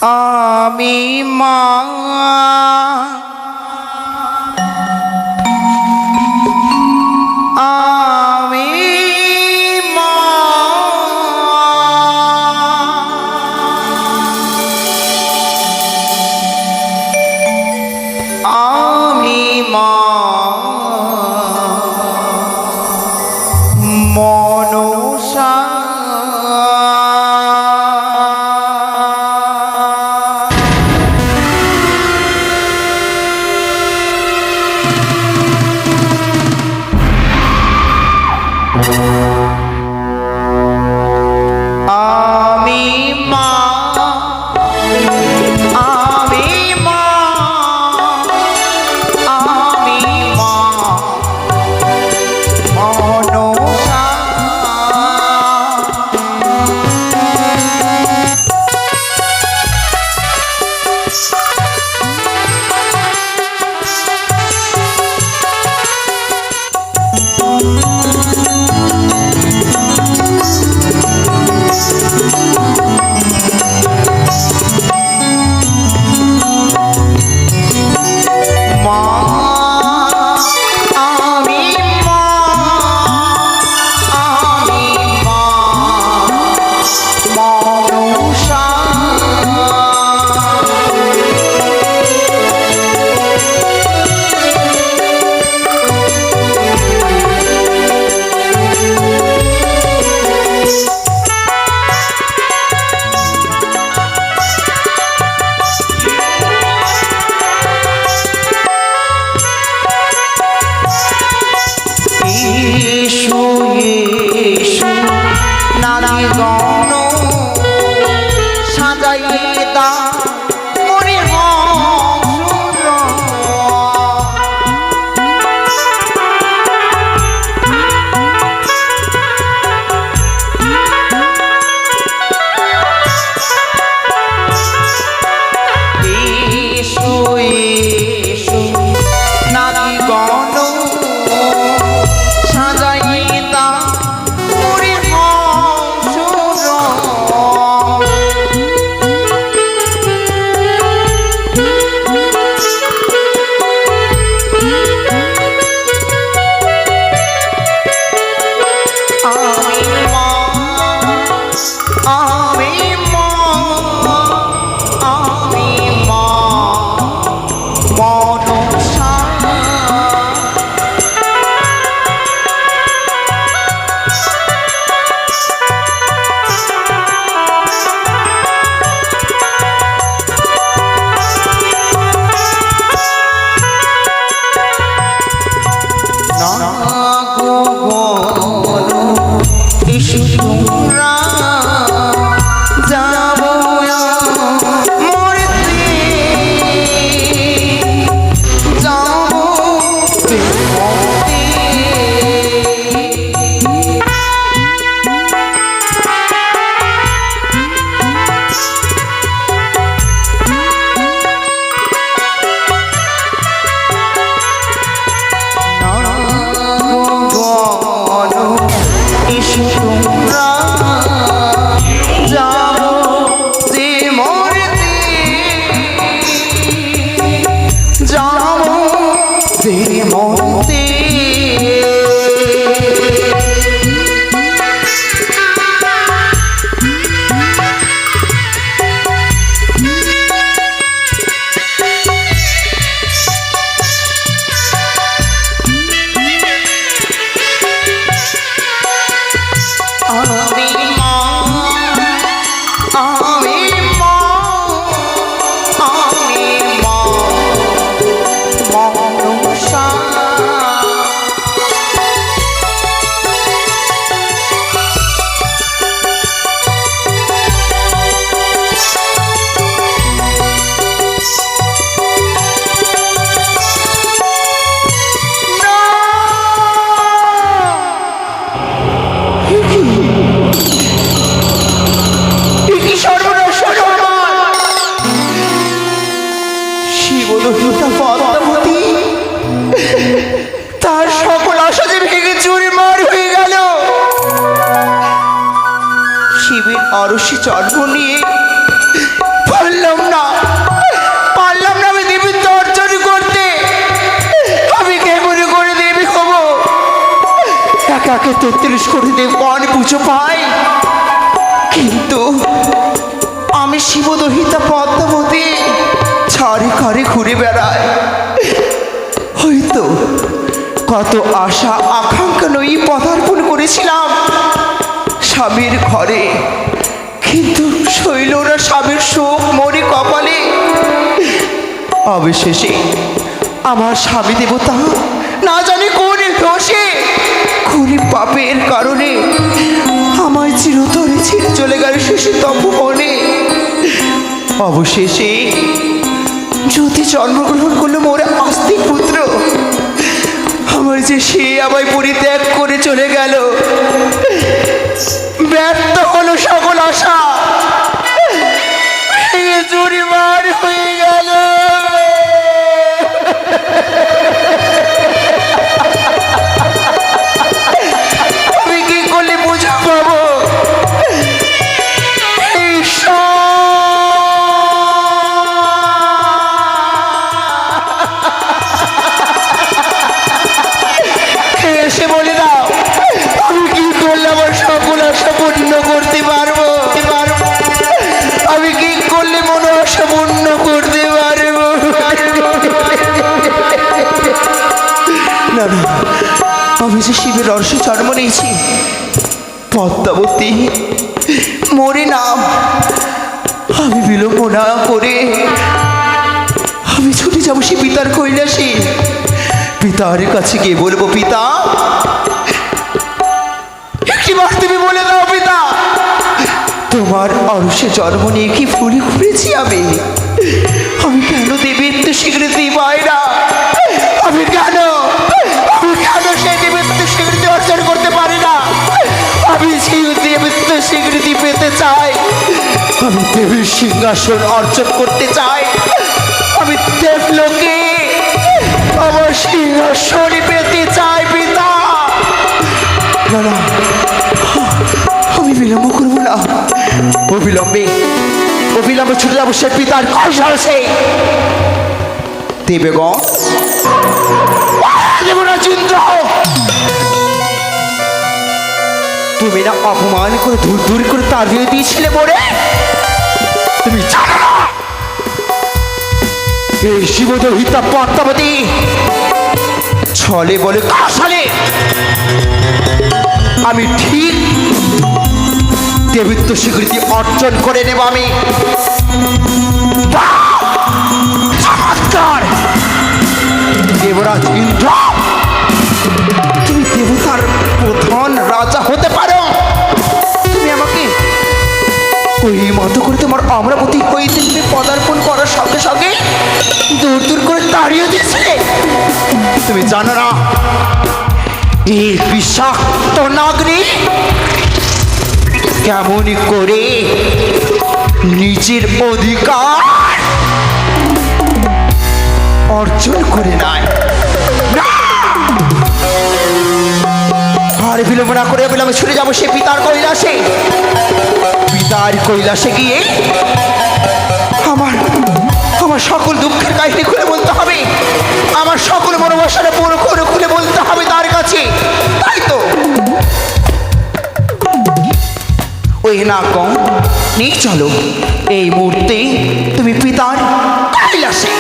আমি মা আমি মা আমি মা মনসা আমি মা আমি মা আমি মা মনসা গণ সাজাইয়ে দা মনে হসুর এসো এসো নারী গণ সাজাইয়ে দা তার সকল আশা যে ভেঙে চুরমার হয়ে গেল। শিবের আরশি চর্ম নিয়ে বললাম 33 কোটি দেবগণ পুজো পাই, কিন্তু আমি শিবদহিতা পদ্মাবতী ছাড়ে কারে ঘুরে বেড়ায়। হয়তো কত আশা আকাঙ্ক্ষা নই পদার্পণ করেছিলাম স্বামীর ঘরে, কিন্তু শৈলরা স্বামীর শোক মরে কপালে। অবশেষে আমার স্বামী দেবতা না জানি কোন দোষে কোন পাপের কারণে আমায় চিরতরে ছেড়ে চলে গেল শেষে তপবনে। অবশেষে জ্যোতি জন্মগ্রহণ করলো মোর আস্তিক পুত্র। আমার যে সে আমায় পরিত্যাগ করে চলে গেল, ব্যর্থ হলো সকল আশা, চুরিমার হয়ে গেল। আমি কি করলে বুঝে পাবো এসে বলে দাও, আমি কি করলে আমার সকল আশা পূর্ণ করতে পারবো? আমি কি করলে মনে আশা পূর্ণ করতে পারবো? না না, আমি যে শিবের রহস্যে জন্ম নিয়েছি, পদ্মাবতী মরে নাম। আমি বিলম্ব না করে আমি ছুটে যাবো সে পিতার কৈলাসে। পিতার কাছে গিয়ে বলবো, পিতা একটিবার তুমি বলে দাও পিতা, তোমার অরসে জন্ম নিয়ে কি ফুলে ঘুরেছি আমি? আমি কেন দেবেত্ব স্বীকৃতি পাই না? আমি কেন সেই দেবেত্ব স্বীকৃতি অর্জন করতে পারি না? আমি সেই দেবেত্ব স্বীকৃতি পেতে চাই, আমি দেবীর সিংহাসন অর্জন করতে চাই, আমি দেবলোকে আমার সিংহাসনই পেতে চাই পিতা। না না, আমি বিলম্ব করবো না। অবিলম্বে ছুটে যাবো সে পিতার কৈলাসে। দেবগণ, দেবরাজেন্দ্র, তুমি না অপমান করে দূর দূর করে তাড়িয়ে দিয়েছিলে মোরে? তুমি জানো না এই শিবদহিতা পদ্মাবতী ছলে বলে কাশালে আমি ঠিক দেবিত্ব স্বীকৃতি অর্জন করে নেব। আমি দেবরাজ ইন্দ্র, তুমি দেবতার প্রধান রাজা হতে পারো। তুমি আমাকে ওই মতো করে তোমার অমরাবতী হইতে তুমি পদার্পণ করার সঙ্গে সঙ্গে দূর দূর করে তাড়িয়ে দিয়েছিলে। তুমি জানো না এই বিষাক্ত নাগরি কেমন করে নিজের অধিকার অর্জন করে নেয়। আর বিলম্ব না করে আমি ছুটে যাবো সে পিতার কৈলাসে। পিতার কৈলাসে গিয়ে আমার সকল দুঃখের কাহিনী খুলে বলতে হবে, আমার সকল মনোবাসনা পুরো করে খুলে বলতে হবে তার কাছে। তাই তো ওই না কম নিয়ে চলো এই মুহূর্তে তুমি পিতার কৈলাসে।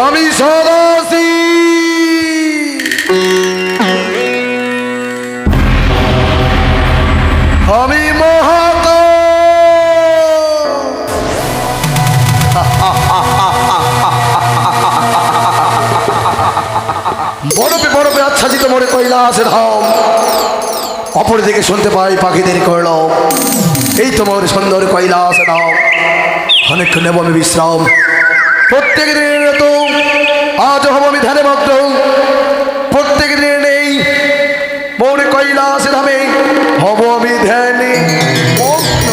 আমি সদাসি বরফে বরফে আচ্ছাদিত মোরে কৈলাসে ধাম। অপর দিকে শুনতে পাই পাখিদের কলরব। এই তোমার সুন্দর কৈলাস ধাম। অনেকক্ষণ নেব আমি বিশ্রাম। প্রত্যেক দিনের তো আজ হব আমি ধ্যানে মগ্ন। প্রত্যেক দিনের নেই মোর কৈলাস ধামে হব আমি ধ্যানে মগ্ন।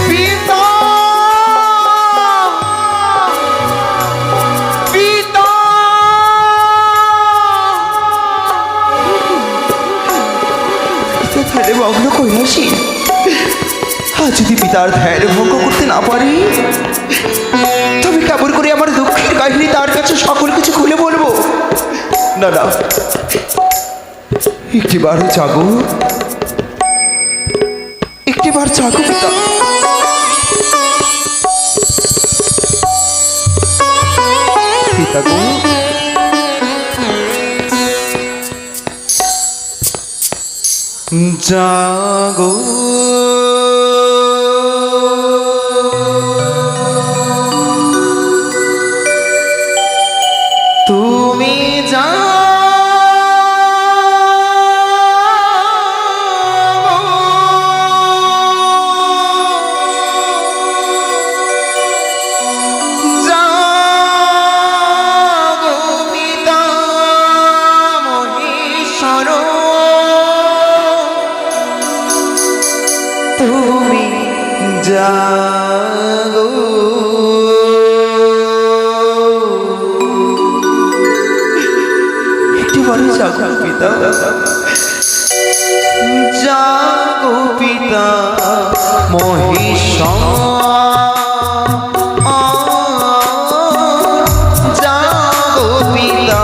পিতা পিতা ধ্যানে মগ্ন কৈলাসী, আজ যদি পিতার ধ্যান ভঙ্গ করতে না পারি তবে কেমন করে আমার দুঃখের কাহিনী তার কাছে সকল কিছু খুলে বলবো? না না, একটিবার জাগো, একটিবার জাগো পিতা। পিতা গো, জাগো তুমি জাগো পিতা মহেশ্বর, তুমি জাগো। একটিবারে জাগো পিতা, জাগো পিতা মহেশ্বর, জাগো পিতা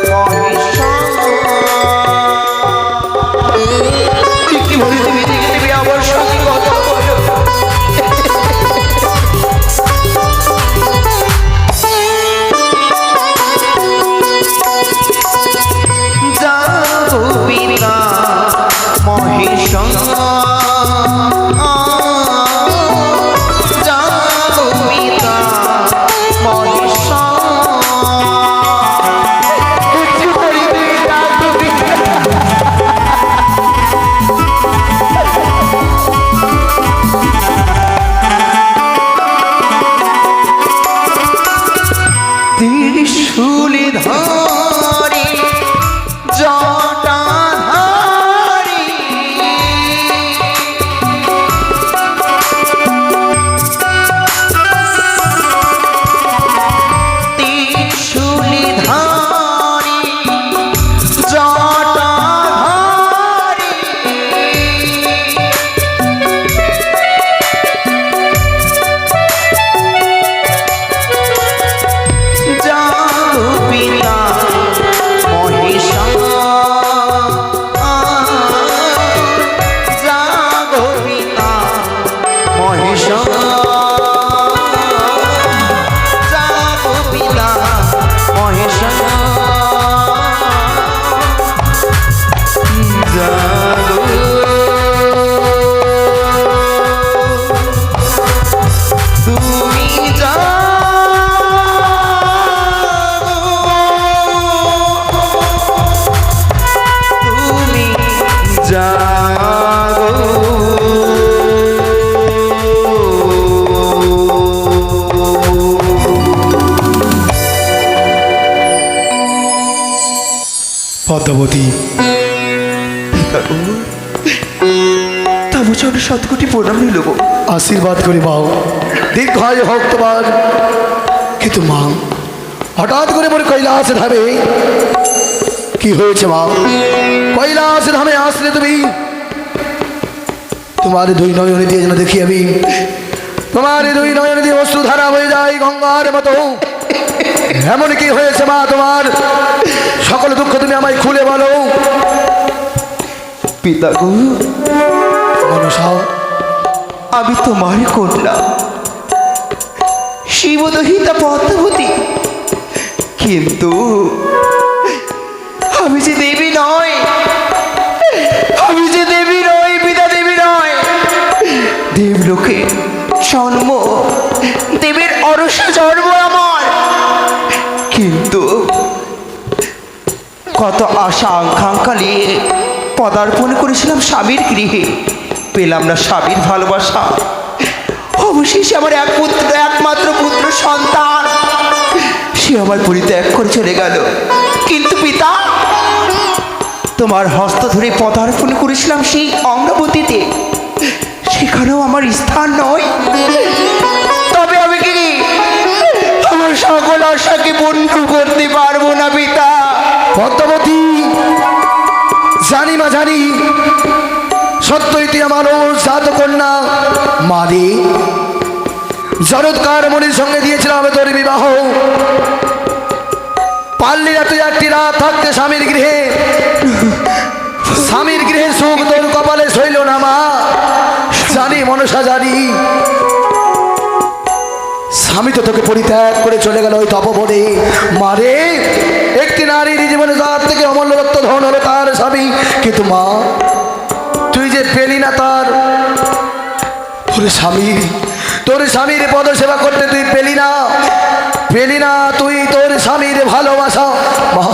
মহেশ্বর। একটিবারে তুমি জেগে দেবে আমার সঙ্গে কথা বলো। জাগো পিতা মহেশ্বর, জাগো পিতা মহেশ্বর। একটিবারে তুমি জাগো পিতা। ত্রিশূলি ধরে জটাধারী, ত্রিশূলি ধরে জটাধারী, জাগো পিতা মহেশ্বর, জাগো পিতা মহেশ্বর, জাগো পিতা মহেশ্বর, জাগো। তুমি তুমি জাগো। পদ্মাবতী, তবু চলো শতকোটি প্রণাম নিল গো। আশীর্বাদ করে পাও, দীর্ঘায়ু হোক তোমার। কিন্তু মা, হঠাৎ করে মোর কৈলাস ধামে কি হয়েছে মা? কৈলাস ধামে আসলে তুমি, তোমার দুই নয়ন দিয়ে যেন দেখি আমি, তোমার দুই নয়ন দিয়ে অশ্রুধারা হয়ে যায় গঙ্গার মতো। এমন কি হয়েছে মা তোমার? সকল দুঃখ তুমি আমায় খুলে বলো। পিতা গো, মনসা, আমি তোমার কন্যা শিবদহিতা পদ্মাবতী, কিন্তু আমি যে দেবী নয়, আমি যে দেবী নয়, পিতা দেবী নয়। দেবলোকে জন্ম, দেবীর অরস জন্ম আমার, কিন্তু কত আশা আকাঙ্ক্ষা নিয়ে পদার্পণ করেছিলাম স্বামীর গৃহে, পেলাম না স্বামীর ভালোবাসা। অবশেষে আমার একমাত্র পুত্র সন্তান, সে আমার পরিত্যাগ করে চলে গেল। কিন্তু পিতা, তোমার হস্ত ধরে পদার্পণ করেছিলাম সেই অমরাবতীতে, সেখানেও আমার স্থান নয়। তবে আমি কি আমার সকল আশাকে বন্ধু করতে পারবো না পিতা? পদ্মাবতী, জানি মা জানি, সত্যই তুই আমার জাত কন্যা। মারে জরৎকার মনির সঙ্গে দিয়েছিলাম তোর বিবাহ, পারলি না তুই একটি রাত থাকতে স্বামীর গৃহে। স্বামীর গৃহে সুখ তোর কপালে সইল না মা, জানি মনসা জানি। স্বামী তো তোকে পরিত্যাগ করে চলে গেল ওই তপবনে। মারে, একটি নারীর জীবনে যার থেকে অমূল্য রক্ত ধন হলো তার স্বামী, কিন্তু মা তুই যে পেলি না তার তোর স্বামীর পদ সেবা করতে তুই পেলি না তুই তোর স্বামীর ভালোবাসা। মা,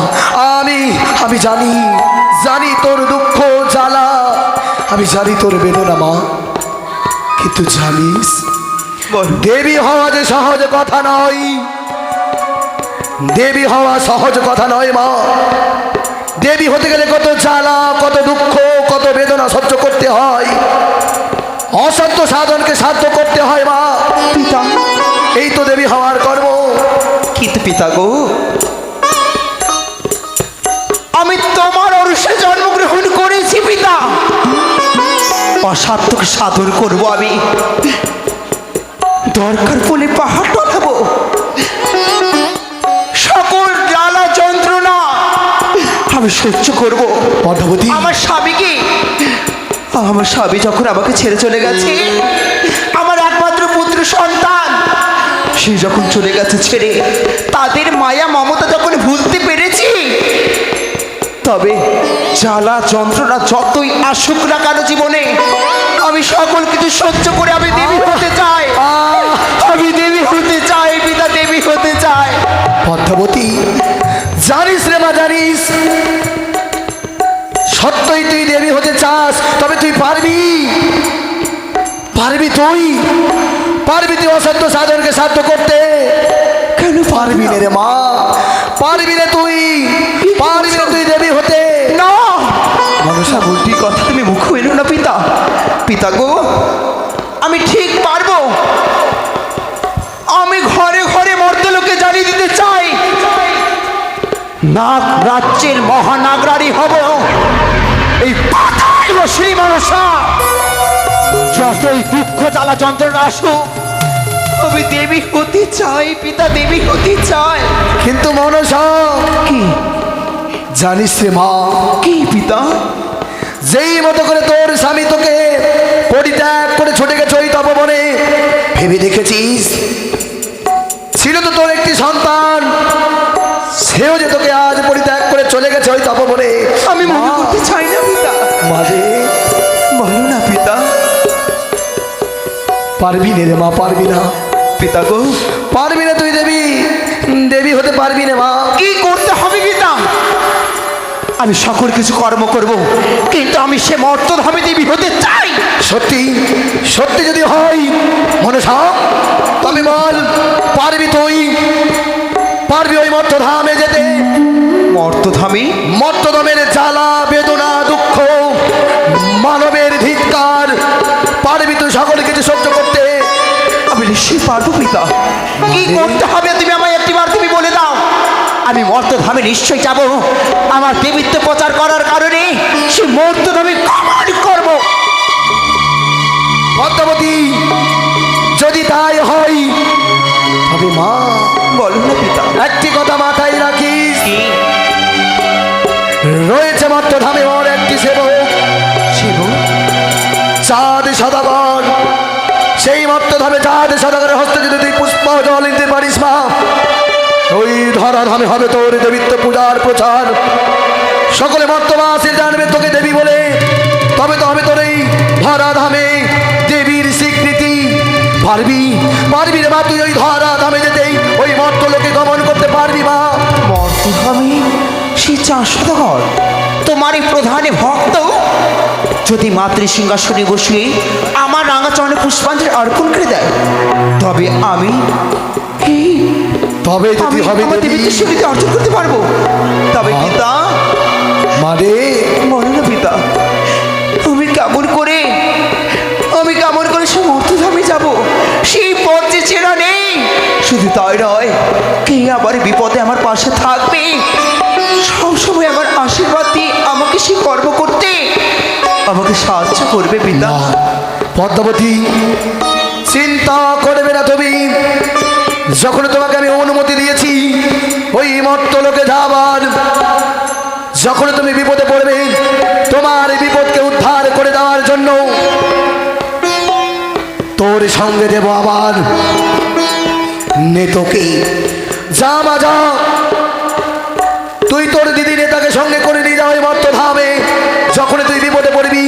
আমি জানি তোর দুঃখ জ্বালা, আমি জানি তোর বেদনা মা, কিন্তু জানিস দেবী হওয়া যে সহজ কথা নয়, দেবী হওয়া সহজ কথা নয় মা। দেবী হতে গেলে কত জ্বালা, কত দুঃখ, কত বেদনা সহ্য করতে হয়, অসাধ্য সাধনকে সাধ্য করতে হয় মা। পিতা, এই তো দেবী হওয়ার কর্ম। কিন্তু পিতা গো, আমি তোমার অরসে জন্মগ্রহণ করেছি পিতা, অসাধ্যকে সাধন করব আমি, দরকার পড়লে পাহাড় টলাবো, সকল জ্বালা যন্ত্রণা আমি সহ্য করব। পদ্মাবতী, আমার স্বামী যখন আমাকে ছেড়ে চলে গেছে, আমার একমাত্র পুত্র সন্তান সে যখন চলে গেছে ছেড়ে, তাদের মায়া মমতা যখন ভুলতে পেরেছি, তবে জ্বালা যন্ত্রণা যতই আসুক না কেন জীবনে, আমি সকল কিছু সহ্য করে আমি দেবী হতে চাই, আমি দেবী হতে চাই পিতা, দেবী হতে চাই। পদ্মাবতী, জানিস রে মা, জানিস সত্যই তুই দেবী হতে চাস, তবে তুই পারবি তুই অসাধ্য সাধনকে সাধ্য করতে। কেন পারবি না রে মা, পারবি না তুই দেবী হতে। না, মনসা বলটি কথা তুমি মুখ এলো না পিতা। পিতা গো, আমি ঠিক পারবো, আমি ঘরে ঘরে মর্তলোকে জানিয়ে দিতে চাই, নাগ রাজ্যের মহানাগরারি হব এই পাতায় বসেই। মনসা, যতই দুঃখ জ্বালা যন্ত্রণা আসুক, আমি দেবী হতে চাই পিতা, দেবী হতে চাই। কিন্তু মনসা, কি জানিস রে মা, কি পিতা? যেই মতো করে তোর স্বামী তোকে পরিত্যাগ করে ছুটে গেছে ওই তপবনে, ভেবে দেখেছিস ছিল তো তোর একটি সন্তান, সেও যে তোকে আজ পরিত্যাগ করে চলে গেছে ওই তপবনে। আমি মনে করতে চাই না পিতা। মাঝে বলো না পিতা। পারবি না রে মা, পারবি না পিতা গো, পারবি না তুই দেবী হতে পারবি না মা। কি করতে হবে পিতা? আমি সকল কিছু কর্ম করব, কিন্তু আমি সে মর্তধামে দেবী হতে চাই। সত্যি যদি হয় মনসা, তবে বল, পারবি ওই মর্তধামে যেতে? মর্তধামের জ্বালা বেদনা দুঃখ মানবের ধিক্কার, পারবি তুই সকল কিছু সহ্য করতে? আমি নিশ্চয়ই পারবো পিতা। কি করতে হবে তুমি আমায় একটিবার তুমি বলে দাও, আমি মর্তধামে নিশ্চয়ই যাব। আমার দেবীত্ব প্রচার করার কারণে সে মর্তধামে কামাল করব। পদ্মাবতী, যদি তাই হয় তবে মা, বলো না পিতা। একটি কথা মাথায় রাখিস, কি? রয়েছে মর্তধামে ওর একটি সেবক, শিব, চার সদাগর, সেই মর্তধামে চাঁদ সদাগরের হস্তে যদি তুই পুষ্প জল নিতে পারিস মা, ওই ধরাধামে হবে তোর দেবীত্ব পূজার প্রচার। সকলে মর্তবাসী জানবে তোকে দেবী বলে, তবে তো হবে তোর এই ধরাধামে দেবীর স্বীকৃতি। পারবি পারবি রে মা, তুই ওই ধরাধামে যেতেই ওই মর্ত লোকে গমন করতে পারবি মা। মর্তধামে সেই চাঁদ সদাগর তোমার এই প্রধানে ভক্ত যদি মাতৃ সিংহাসনে বসিয়ে আমার রাঙা চরণে পুষ্পাঞ্জলি অর্পণ করে দেয়, তবে আমি তবে যদি হবে আমার দেবীত্ব স্বীকৃতি অর্জন করতে পারবো। তবে পিতা মানে বলো না পিতা, আমি কেমন করে সে মর্তধামে যাব? সেই পথ যে চেনা নেই। শুধু তাই নয়, কে আবার বিপদে আমার পাশে থাকবে, সবসময় আমার আশীর্বাদ দিয়ে আমাকে সে কর্ম করতে আমাকে সাহায্য করবে পিতা। পদ্মাবতী, চিন্তা করবে না তুমি। যখন তোমাকে আমি অনুমতি দিয়েছি ওই মর্তলোকে যাবার, যখন তুমি বিপদে পড়বে, তোমার এই বিপদকে উদ্ধার করে দেওয়ার জন্য তোর সঙ্গে দেব আবার নেতকে। যা মা যা, তুই তোর দিদি নেতাকে সঙ্গে করে নিয়ে যাও এই মর্তধামে। যখন তুই বিপদে পড়বি,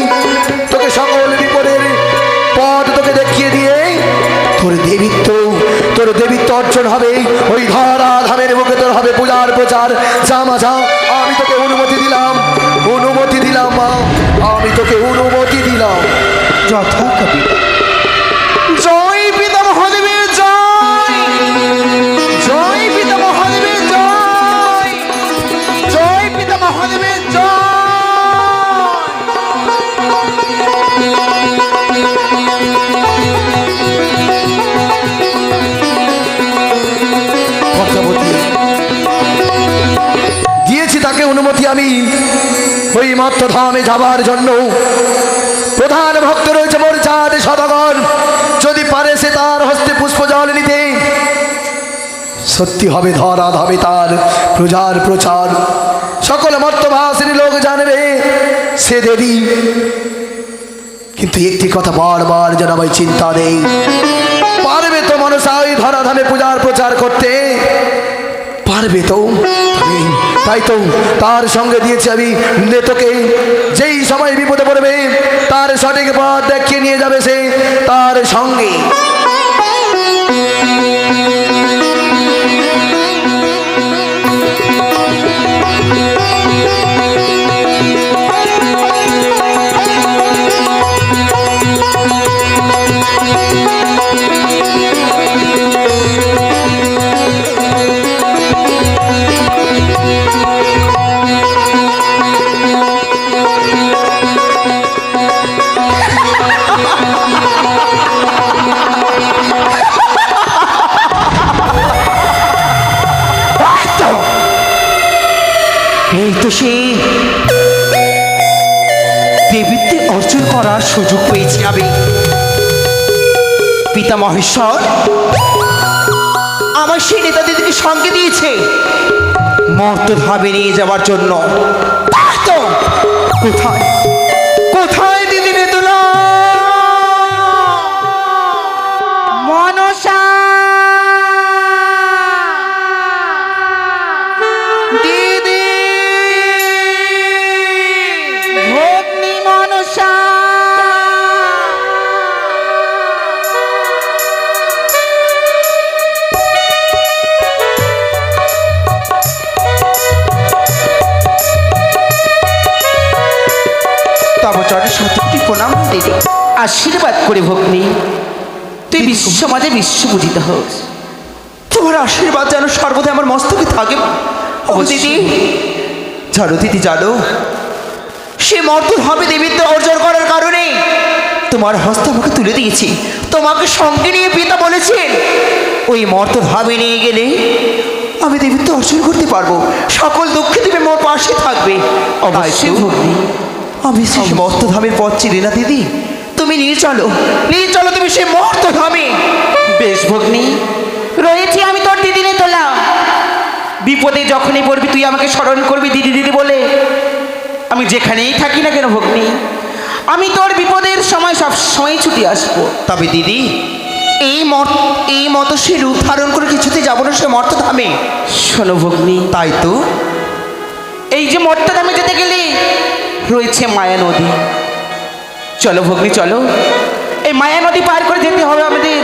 তোকে সকল বিপদের পথ তোকে দেখিয়ে দিয়ে তোর দেবীত্ব অর্জন হবে। ওই ধরাধামের বুকে তোর হবে পূজার প্রচার। যা মা যা, আমি তোকে অনুমতি দিলাম মা, আমি তোকে অনুমতি দিলাম। যথাকথিত জয় পিতা মহাদেবের জয়, জয় পিতা মহাদেবের জয়, জয় পিতা মহাদেবের জয়। দিয়েছি তাকে অনুমতি আমি ওই মর্তধামে যাবার জন্য। প্রধান ভক্ত রয়েছে মোর চাঁদ সদাগর, যদি পারে সে তার হস্তে পুষ্প জল নিতে, সত্যি হবে ধরাধামে তার প্রজার প্রচার। সকল মর্তবাসীর লোক জানবে সে দেবী। কিন্তু একটি কথা বারবার যেন আমায় চিন্তা দেই, পারবে তো মনসা ওই ধরাধামে পূজার প্রচার করতে? পারবে তো? তাই তো তার সঙ্গে দিয়েছি আমি নেতকে। যেই সময় বিপদে পড়বে তার সঠিক পথ দেখিয়ে নিয়ে যাবে সে তার সঙ্গে। এই তো সে দেবীত্ব অর্জন করার সুযোগ পেয়েছি আমি। পিতা মহেশ্বর আমার সেই নেতা দিদিকে সঙ্গে দিয়েছে মর্তধামে নিয়ে যাওয়ার জন্য। তো কোথায় কোথায় দিদি নেতলা? মনসা দিদি, ভগ্নী মনসা, তব চরণে শতকোটি প্রণাম দিদি। আশীর্বাদ করে ভগ্নী, তুই বিশ্ব সমাজে বিশ্বপূজিত হোস। তোমার আশীর্বাদ যেন সর্বদা আমার মস্তকে থাকে। ও দিদি জানো, দিদি জানো, সে মর্তধামে দেবীত্ব অর্জন করার কারণে তোমার হস্ত আমাকে তুলে দিয়েছি। তোমাকে সঙ্গে নিয়ে পিতা বলেছেন ওই মর্তধামে নিয়ে গেলে আমি দেবীত্ব অর্জন করতে পারবো। সকল দুঃখে তুমি মোর পাশে থাকবে। অবশ্যই ভগ্নী, আমি সেই মর্তধামের পথ চিনি না দিদি, তুমি নিয়ে চলো তুমি সেই মর্তধামে। বেশ ভগ্নী, রয়েছি আমি তোর দিদি নেতলা। বিপদে যখনই পড়বি তুই আমাকে স্মরণ করবি দিদি দিদি বলে। আমি যেখানেই থাকি না কেন ভগ্নী, আমি তোর বিপদের সময় সব সময় ছুটি আসবো। তবে দিদি এই মতো সে রূপ ধারণ করে কিছুতে যাবো না সে মর্ত ধামে। শোনো ভগ্নী, তাই তো এই যে মর্তধামে যেতে গেলে রয়েছে মায়া নদী। চলো ভগ্নী চলো, এই মায়া নদী পার করে যেতে হবে আমাদের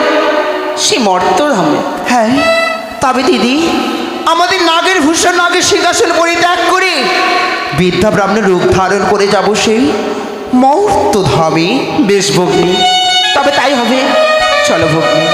সেই মর্তধামে। হ্যাঁ তবে দিদি আমাদের নাগের ভূষণ নাগের সিংহাসন পরিত্যাগ করে বিদ্যা ব্রাহ্মণের রূপ ধারণ করে যাব সেই মর্ত ধামে। বেশ ভগ্নী, তবে তাই হবে। চলো ভগ্নী।